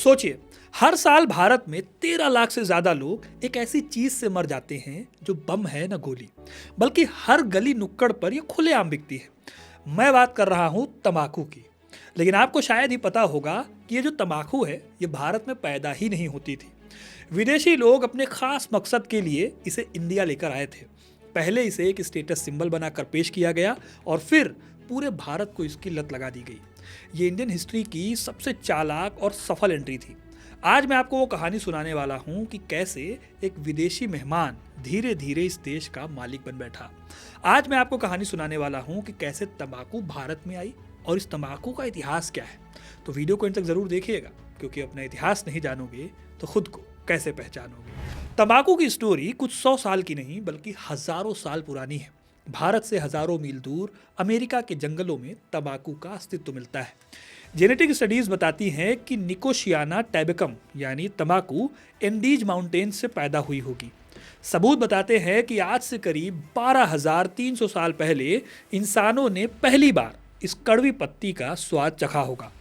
सोचिए, हर साल भारत में 13 लाख से ज्यादा लोग एक ऐसी चीज से मर जाते हैं जो बम है न गोली, बल्कि हर गली नुक्कड़ पर यह खुलेआम बिकती है। मैं बात कर रहा हूं तंबाकू की। लेकिन आपको शायद ही पता होगा कि ये जो तंबाकू है ये भारत में पैदा ही नहीं होती थी। विदेशी लोग अपने खास मकसद के लिए इसे इंडिया लेकर आए थे। पहले इसे एक स्टेटस सिंबल बनाकर पेश किया गया और फिर पूरे भारत को इसकी लत लगा दी गई। ये इंडियन हिस्ट्री की सबसे चालाक और सफल एंट्री थी। आज मैं आपको वो कहानी सुनाने वाला हूँ कि कैसे एक विदेशी मेहमान धीरे धीरे इस देश का मालिक बन बैठा। आज मैं आपको कहानी सुनाने वाला हूँ कि कैसे तंबाकू भारत में आई और इस तंबाकू का इतिहास क्या है। तो वीडियो को अंत तक जरूर देखिएगा, क्योंकि अपना इतिहास नहीं जानोगे तो खुद को कैसे पहचानोगे। तंबाकू की स्टोरी कुछ 100 साल की नहीं बल्कि हजारों साल पुरानी है। भारत से हजारों मील दूर अमेरिका के जंगलों में तंबाकू का अस्तित्व मिलता है। जेनेटिक स्टडीज बताती हैं कि निकोशियाना टैबेकम यानी तंबाकू एंडीज माउंटेन्स से पैदा हुई होगी। सबूत बताते हैं कि आज से करीब 12,300 साल पहले इंसानों ने पहली बार इस कड़वी पत्ती का स्वाद चखा होगा।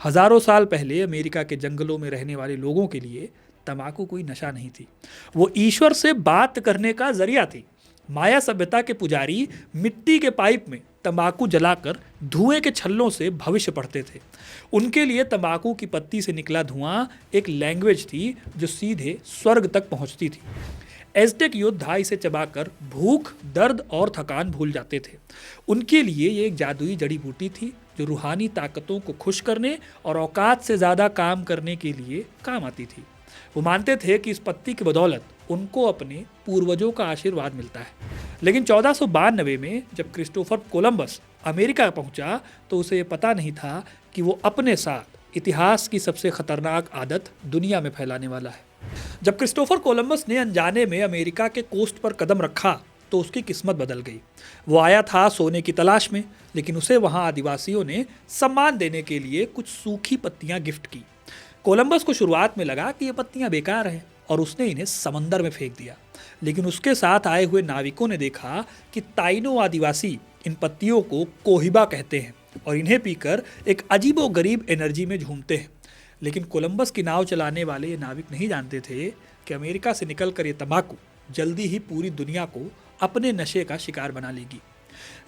हजारों साल पहले अमेरिका के जंगलों में रहने वाले लोगों के लिए तंबाकू कोई नशा नहीं थी, वो ईश्वर से बात करने का जरिया थी। माया सभ्यता के पुजारी मिट्टी के पाइप में तंबाकू जलाकर धुएं के छल्लों से भविष्य पढ़ते थे। उनके लिए तंबाकू की पत्ती से निकला धुआं एक लैंग्वेज थी जो सीधे स्वर्ग तक पहुंचती थी। एज़टेक योद्धा इसे चबाकर भूख, दर्द और थकान भूल जाते थे। उनके लिए ये एक जादुई जड़ी बूटी थी जो रूहानी ताकतों को खुश करने और औकात से ज़्यादा काम करने के लिए काम आती थी। वो मानते थे कि इस पत्ती की बदौलत उनको अपने पूर्वजों का आशीर्वाद मिलता है। लेकिन 1492 में जब क्रिस्टोफर कोलंबस अमेरिका पहुंचा तो उसे ये पता नहीं था कि वो अपने साथ इतिहास की सबसे खतरनाक आदत दुनिया में फैलाने वाला है। जब क्रिस्टोफर कोलंबस ने अनजाने में अमेरिका के कोस्ट पर कदम रखा तो उसकी किस्मत बदल गई। वो आया था सोने की तलाश में, लेकिन उसे वहाँ आदिवासियों ने सम्मान देने के लिए कुछ सूखी पत्तियाँ गिफ्ट की। कोलंबस को शुरुआत में लगा कि ये पत्तियां बेकार हैं और उसने इन्हें समंदर में फेंक दिया। लेकिन उसके साथ आए हुए नाविकों ने देखा कि ताइनो आदिवासी इन पत्तियों को कोहिबा कहते हैं और इन्हें पीकर एक अजीबोगरीब एनर्जी में झूमते हैं। लेकिन कोलंबस की नाव चलाने वाले ये नाविक नहीं जानते थे कि अमेरिका से निकलकर ये तंबाकू जल्दी ही पूरी दुनिया को अपने नशे का शिकार बना लेगी।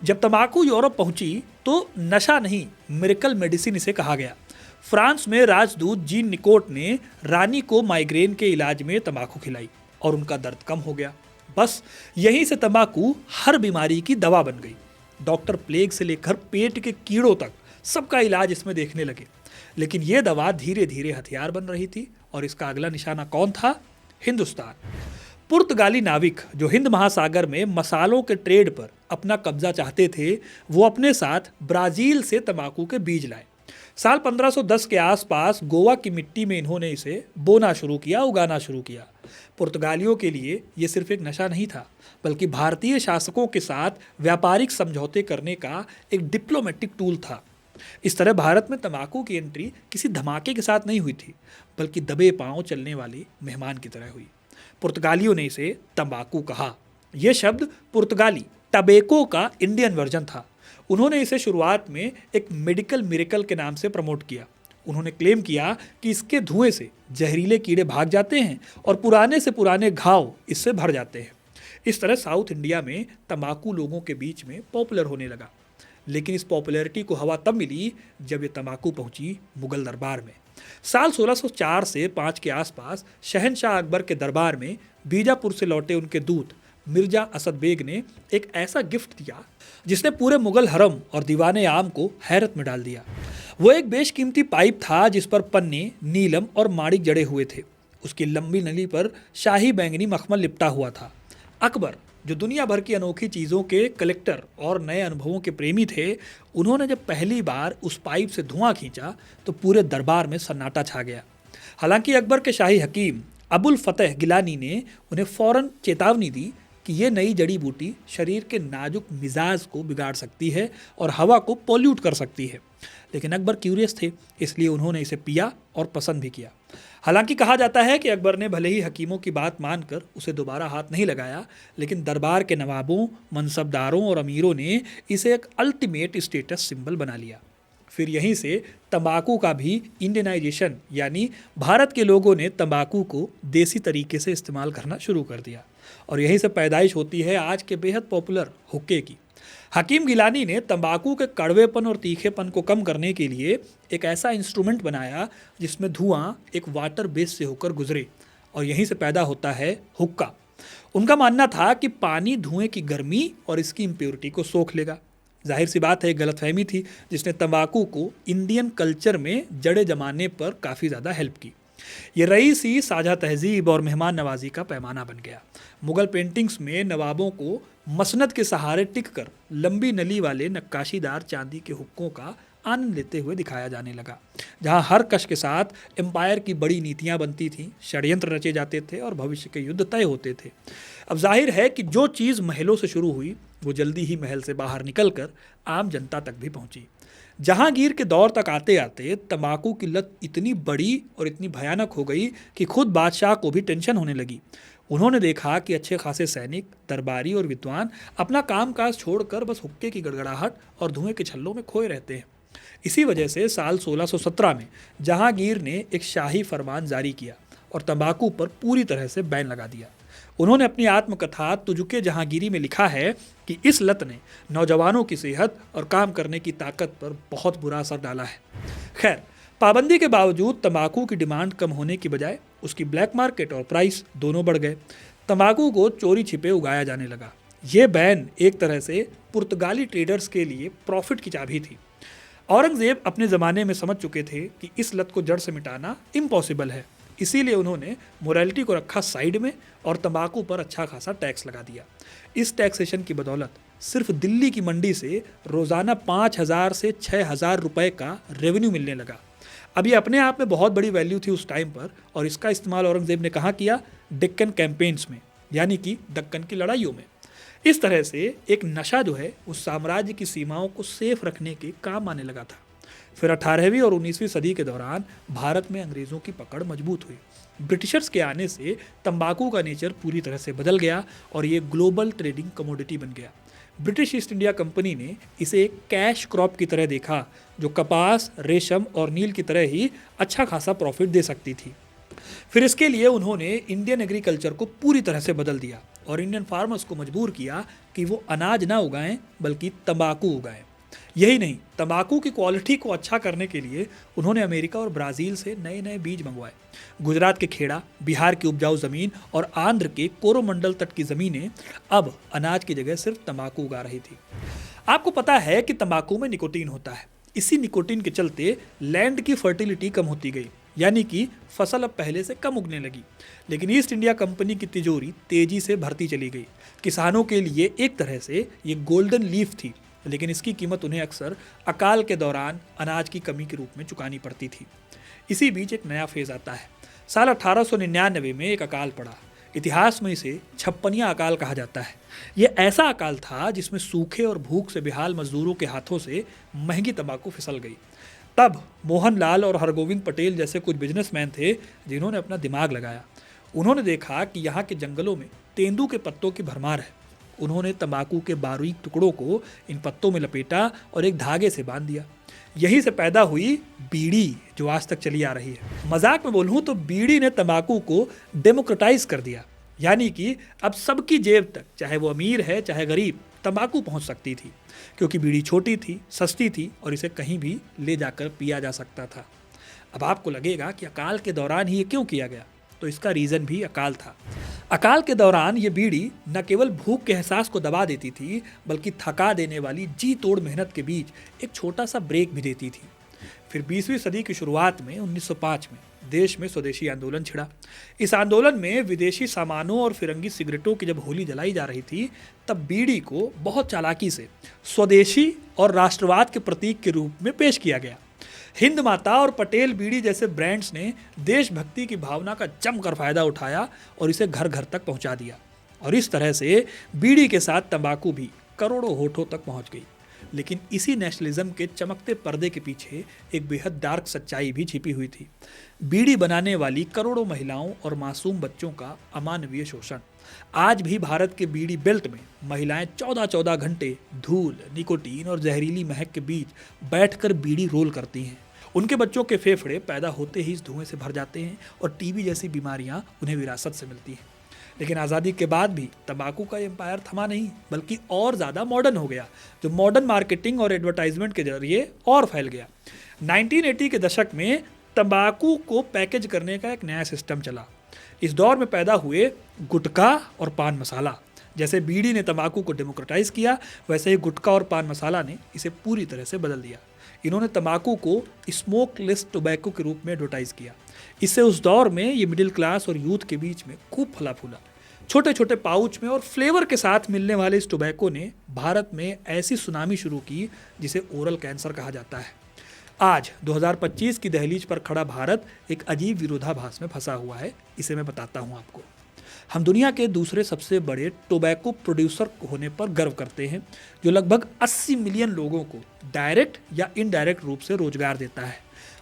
जब तंबाकू यूरोप पहुंची तो नशा नहीं, मिरेकल मेडिसिन इसे कहा गया। फ्रांस में राजदूत जीन निकोट ने रानी को माइग्रेन के इलाज में तंबाकू खिलाई और उनका दर्द कम हो गया। बस यहीं से तंबाकू हर बीमारी की दवा बन गई। डॉक्टर प्लेग से लेकर पेट के कीड़ों तक सबका इलाज इसमें देखने लगे। लेकिन यह दवा धीरे धीरे हथियार बन रही थी और इसका अगला निशाना कौन था? हिंदुस्तान। पुर्तगाली नाविक जो हिंद महासागर में मसालों के ट्रेड पर अपना कब्जा चाहते थे, वो अपने साथ ब्राजील से तंबाकू के बीज लाए। साल 1510 के आसपास गोवा की मिट्टी में इन्होंने इसे बोना शुरू किया, उगाना शुरू किया। पुर्तगालियों के लिए ये सिर्फ एक नशा नहीं था, बल्कि भारतीय शासकों के साथ व्यापारिक समझौते करने का एक डिप्लोमेटिक टूल था। इस तरह भारत में तंबाकू की एंट्री किसी धमाके के साथ नहीं हुई थी, बल्कि दबे पांव चलने वाले मेहमान की तरह हुई। पुर्तगालियों ने इसे तंबाकू कहा। यह शब्द पुर्तगाली टबेको का इंडियन वर्जन था। उन्होंने इसे शुरुआत में एक मेडिकल मिरेकल के नाम से प्रमोट किया। उन्होंने क्लेम किया कि इसके धुएं से जहरीले कीड़े भाग जाते हैं और पुराने से पुराने घाव इससे भर जाते हैं। इस तरह साउथ इंडिया में तंबाकू लोगों के बीच में पॉपुलर होने लगा। लेकिन इस पॉपुलैरिटी को हवा तब मिली जब ये तंबाकू पहुंची मुगल दरबार में। साल 1604 से 5 के आसपास शहनशाह अकबर के दरबार में बीजापुर से लौटे उनके दूत मिर्जा असद बेग ने एक ऐसा गिफ्ट दिया जिसने पूरे मुगल हरम और दीवाने आम को हैरत में डाल दिया। वो एक बेशकीमती पाइप था जिस पर पन्ने, नीलम और माणिक जड़े हुए थे। उसकी लंबी नली पर शाही बैंगनी मखमल लिपटा हुआ था। अकबर, जो दुनिया भर की अनोखी चीज़ों के कलेक्टर और नए अनुभवों के प्रेमी थे, उन्होंने जब पहली बार उस पाइप से धुआं खींचा तो पूरे दरबार में सन्नाटा छा गया। हालांकि अकबर के शाही हकीम अबुल फतेह गिलानी ने उन्हें फौरन चेतावनी दी कि ये नई जड़ी बूटी शरीर के नाजुक मिजाज को बिगाड़ सकती है और हवा को पोल्यूट कर सकती है। लेकिन अकबर क्यूरियस थे, इसलिए उन्होंने इसे पिया और पसंद भी किया। हालांकि कहा जाता है कि अकबर ने भले ही हकीमों की बात मानकर उसे दोबारा हाथ नहीं लगाया, लेकिन दरबार के नवाबों, मनसबदारों और अमीरों ने इसे एक अल्टीमेट स्टेटस सिंबल बना लिया। फिर यहीं से तंबाकू का भी इंडियनाइजेशन, यानी भारत के लोगों ने तंबाकू को देसी तरीके से इस्तेमाल करना शुरू कर दिया। और यहीं से पैदाइश होती है आज के बेहद पॉपुलर हुक्के की। हकीम गिलानी ने तंबाकू के कड़वेपन और तीखेपन को कम करने के लिए एक ऐसा इंस्ट्रूमेंट बनाया जिसमें धुआं एक वाटर बेस से होकर गुजरे, और यहीं से पैदा होता है हुक्का। उनका मानना था कि पानी धुएं की गर्मी और इसकी इम्प्योरिटी को सोख लेगा। जाहिर सी बात है, एक गलतफहमी थी जिसने तंबाकू को इंडियन कल्चर में जड़े जमाने पर काफ़ी ज़्यादा हेल्प की। ये रईसी साझा तहजीब और मेहमान नवाजी का पैमाना बन गया। मुगल पेंटिंग्स में नवाबों को मसनद के सहारे टिककर लंबी नली वाले नक्काशीदार चांदी के हुक्कों का आनंद लेते हुए दिखाया जाने लगा, जहां हर कश के साथ एम्पायर की बड़ी नीतियां बनती थीं, षड्यंत्र रचे जाते थे और भविष्य के युद्ध तय होते थे। अब जाहिर है कि जो चीज़ महलों से शुरू हुई वो जल्दी ही महल से बाहर निकलकर आम जनता तक भी पहुंची। जहांगीर के दौर तक आते आते तंबाकू की लत इतनी बड़ी और इतनी भयानक हो गई कि खुद बादशाह को भी टेंशन होने लगी। उन्होंने देखा कि अच्छे खासे सैनिक, दरबारी और विद्वान अपना कामकाज छोड़कर बस हुक्के की गड़गड़ाहट और धुएं के छल्लों में खोए रहते हैं। इसी वजह से साल 1617 में जहांगीर ने एक शाही फरमान जारी किया और तंबाकू पर पूरी तरह से बैन लगा दिया। उन्होंने अपनी आत्मकथा तुजुके जहांगीरी में लिखा है कि इस लत ने नौजवानों की सेहत और काम करने की ताकत पर बहुत बुरा असर डाला है। खैर, पाबंदी के बावजूद तंबाकू की डिमांड कम होने की बजाय उसकी ब्लैक मार्केट और प्राइस दोनों बढ़ गए। तंबाकू को चोरी छिपे उगाया जाने लगा। ये बैन एक तरह से पुर्तगाली ट्रेडर्स के लिए प्रॉफिट की चाबी थी। औरंगजेब अपने ज़माने में समझ चुके थे कि इस लत को जड़ से मिटाना इम्पॉसिबल है, इसीलिए उन्होंने मोरालिटी को रखा साइड में और तंबाकू पर अच्छा खासा टैक्स लगा दिया। इस टैक्सेशन की बदौलत सिर्फ दिल्ली की मंडी से रोज़ाना 5,000 से 6,000 रुपए का रेवेन्यू मिलने लगा। अब ये अपने आप में बहुत बड़ी वैल्यू थी उस टाइम पर, और इसका इस्तेमाल औरंगजेब ने कहाँ किया? डेक्कन कैंपेन्स में, यानी कि दक्कन की लड़ाइयों में। इस तरह से एक नशा जो है उस साम्राज्य की सीमाओं को सेफ रखने के काम आने लगा था। फिर 18वीं और 19वीं सदी के दौरान भारत में अंग्रेज़ों की पकड़ मजबूत हुई। ब्रिटिशर्स के आने से तंबाकू का नेचर पूरी तरह से बदल गया और ये ग्लोबल ट्रेडिंग कमोडिटी बन गया। ब्रिटिश ईस्ट इंडिया कंपनी ने इसे एक कैश क्रॉप की तरह देखा, जो कपास, रेशम और नील की तरह ही अच्छा खासा प्रॉफिट दे सकती थी। फिर इसके लिए उन्होंने इंडियन एग्रीकल्चर को पूरी तरह से बदल दिया और इंडियन फार्मर्स को मजबूर किया कि वो अनाज ना उगाएं बल्कि तंबाकू उगाएं। यही नहीं, तंबाकू की क्वालिटी को अच्छा करने के लिए उन्होंने अमेरिका और ब्राज़ील से नए नए बीज मंगवाए। गुजरात के खेड़ा, बिहार की उपजाऊ ज़मीन और आंध्र के कोरोमंडल तट की ज़मीनें अब अनाज की जगह सिर्फ तंबाकू उगा रही थी। आपको पता है कि तंबाकू में निकोटीन होता है। इसी निकोटीन के चलते लैंड की फर्टिलिटी कम होती गई, यानी कि फसल अब पहले से कम उगने लगी। लेकिन ईस्ट इंडिया कंपनी की तिजोरी तेजी से भरती चली गई। किसानों के लिए एक तरह से ये गोल्डन लीफ थी, लेकिन इसकी कीमत उन्हें अक्सर अकाल के दौरान अनाज की कमी के रूप में चुकानी पड़ती थी। इसी बीच एक नया फेज आता है। साल 1899 में एक अकाल पड़ा। इतिहास में इसे छप्पनिया अकाल कहा जाता है। यह ऐसा अकाल था जिसमें सूखे और भूख से बेहाल मजदूरों के हाथों से महंगी तंबाकू फिसल गई। तब मोहनलाल और हरगोविंद पटेल जैसे कुछ बिजनेसमैन थे जिन्होंने अपना दिमाग लगाया। उन्होंने देखा कि यहाँ के जंगलों में तेंदू के पत्तों की भरमार है। उन्होंने तंबाकू के बारीक टुकड़ों को इन पत्तों में लपेटा और एक धागे से बांध दिया। यहीं से पैदा हुई बीड़ी, जो आज तक चली आ रही है। मजाक में बोलूं तो बीड़ी ने तंबाकू को डेमोक्रेटाइज कर दिया, यानी कि अब सबकी जेब तक, चाहे वो अमीर है चाहे गरीब, तंबाकू पहुंच सकती थी, क्योंकि बीड़ी छोटी थी, सस्ती थी और इसे कहीं भी ले जाकर पिया जा सकता था। अब आपको लगेगा कि अकाल के दौरान ही ये क्यों किया गया, तो इसका रीज़न भी अकाल था। अकाल के दौरान ये बीड़ी न केवल भूख के एहसास को दबा देती थी, बल्कि थका देने वाली जी तोड़ मेहनत के बीच एक छोटा सा ब्रेक भी देती थी। फिर 20वीं सदी की शुरुआत में 1905 में देश में स्वदेशी आंदोलन छिड़ा। इस आंदोलन में विदेशी सामानों और फिरंगी सिगरेटों की जब होली जलाई जा रही थी, तब बीड़ी को बहुत चालाकी से स्वदेशी और राष्ट्रवाद के प्रतीक के रूप में पेश किया गया। हिंद माता और पटेल बीड़ी जैसे ब्रांड्स ने देशभक्ति की भावना का जमकर फायदा उठाया और इसे घर घर तक पहुंचा दिया। और इस तरह से बीड़ी के साथ तंबाकू भी करोड़ों होठों तक पहुंच गई। लेकिन इसी नेशनलिज्म के चमकते पर्दे के पीछे एक बेहद डार्क सच्चाई भी छिपी हुई थी। बीड़ी बनाने वाली करोड़ों महिलाओं और मासूम बच्चों का अमानवीय शोषण। आज भी भारत के बीड़ी बेल्ट में महिलाएं 14-14 घंटे धूल, निकोटीन और जहरीली महक के बीच बैठकर बीड़ी रोल करती हैं। उनके बच्चों के फेफड़े पैदा होते ही इस धुएं से भर जाते हैं और टीबी जैसी बीमारियां उन्हें विरासत से मिलती हैं। लेकिन आज़ादी के बाद भी तंबाकू का एम्पायर थमा नहीं, बल्कि और ज़्यादा मॉडर्न हो गया, जो मॉडर्न मार्केटिंग और एडवर्टाइजमेंट के जरिए और फैल गया। 1980 के दशक में तंबाकू को पैकेज करने का एक नया सिस्टम चला। इस दौर में पैदा हुए गुटखा और पान मसाला। जैसे बीड़ी ने तंबाकू को डेमोक्रेटाइज किया, वैसे ही गुटखा और पान मसाला ने इसे पूरी तरह से बदल दिया। इन्होंने तंबाकू को स्मोकलेस टोबैको के रूप में एडवर्टाइज किया। इससे उस दौर में ये मिडिल क्लास और यूथ के बीच में खूब फला फूला। छोटे छोटे पाउच में और फ्लेवर के साथ मिलने वाले इस टोबैको ने भारत में ऐसी सुनामी शुरू की जिसे ओरल कैंसर कहा जाता है। आज 2025 की दहलीज पर खड़ा भारत एक अजीब विरोधाभास में फंसा हुआ है। इसे मैं बताता हूँ आपको। हम दुनिया के दूसरे सबसे बड़े टोबैको प्रोड्यूसर होने पर गर्व करते हैं, जो लगभग 80 मिलियन लोगों को डायरेक्ट या इनडायरेक्ट रूप से रोजगार देता है।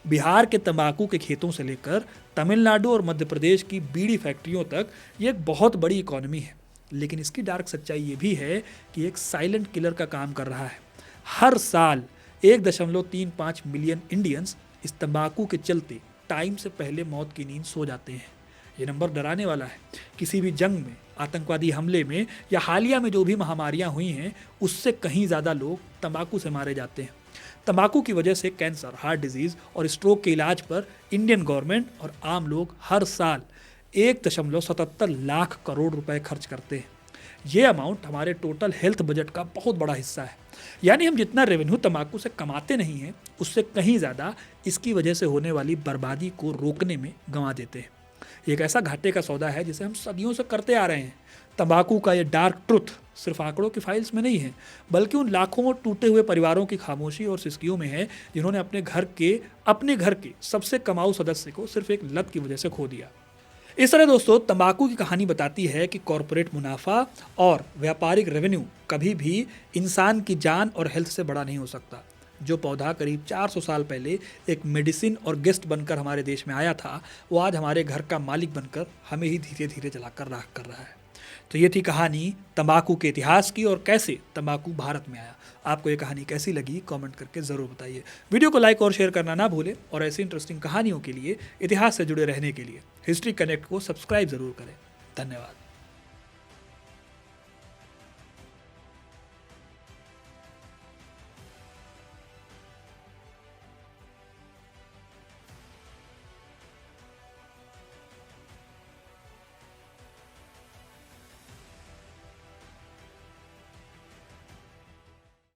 बिहार के तंबाकू के खेतों से लेकर तमिलनाडु और मध्य प्रदेश की बीड़ी फैक्ट्रियों तक ये एक बहुत बड़ी इकोनॉमी है। लेकिन इसकी डार्क सच्चाई ये भी है कि एक साइलेंट किलर का काम कर रहा है। हर साल 1.35 मिलियन इंडियंस इस तंबाकू के चलते टाइम से पहले मौत की नींद सो जाते हैं। ये नंबर डराने वाला है। किसी भी जंग में, आतंकवादी हमले में या हालिया में जो भी महामारियां हुई हैं, उससे कहीं ज़्यादा लोग तंबाकू से मारे जाते हैं। तंबाकू की वजह से कैंसर, हार्ट डिजीज़ और स्ट्रोक के इलाज पर इंडियन गवर्नमेंट और आम लोग हर साल 1.77 लाख करोड़ रुपए खर्च करते हैं। ये अमाउंट हमारे टोटल हेल्थ बजट का बहुत बड़ा हिस्सा है। यानी हम जितना रेवेन्यू तंबाकू से कमाते नहीं हैं, उससे कहीं ज़्यादा इसकी वजह से होने वाली बर्बादी को रोकने में गंवा देते हैं। एक ऐसा घाटे का सौदा है जिसे हम सदियों से करते आ रहे हैं। तंबाकू का ये डार्क ट्रुथ सिर्फ आंकड़ों की फाइल्स में नहीं है, बल्कि उन लाखों टूटे हुए परिवारों की खामोशी और सिसकियों में है, जिन्होंने अपने घर के सबसे कमाऊ सदस्य को सिर्फ एक लत की वजह से खो दिया। इस तरह दोस्तों, तंबाकू की कहानी बताती है कि कॉरपोरेट मुनाफा और व्यापारिक रेवेन्यू कभी भी इंसान की जान और हेल्थ से बड़ा नहीं हो सकता। जो पौधा करीब 400 साल पहले एक मेडिसिन और गेस्ट बनकर हमारे देश में आया था, वो आज हमारे घर का मालिक बनकर हमें ही धीरे धीरे जलाकर राख कर रहा है। तो ये थी कहानी तंबाकू के इतिहास की और कैसे तंबाकू भारत में आया। आपको ये कहानी कैसी लगी, कमेंट करके ज़रूर बताइए। वीडियो को लाइक और शेयर करना ना भूलें और ऐसी इंटरेस्टिंग कहानियों के लिए, इतिहास से जुड़े रहने के लिए हिस्ट्री कनेक्ट को सब्सक्राइब ज़रूर करें। धन्यवाद।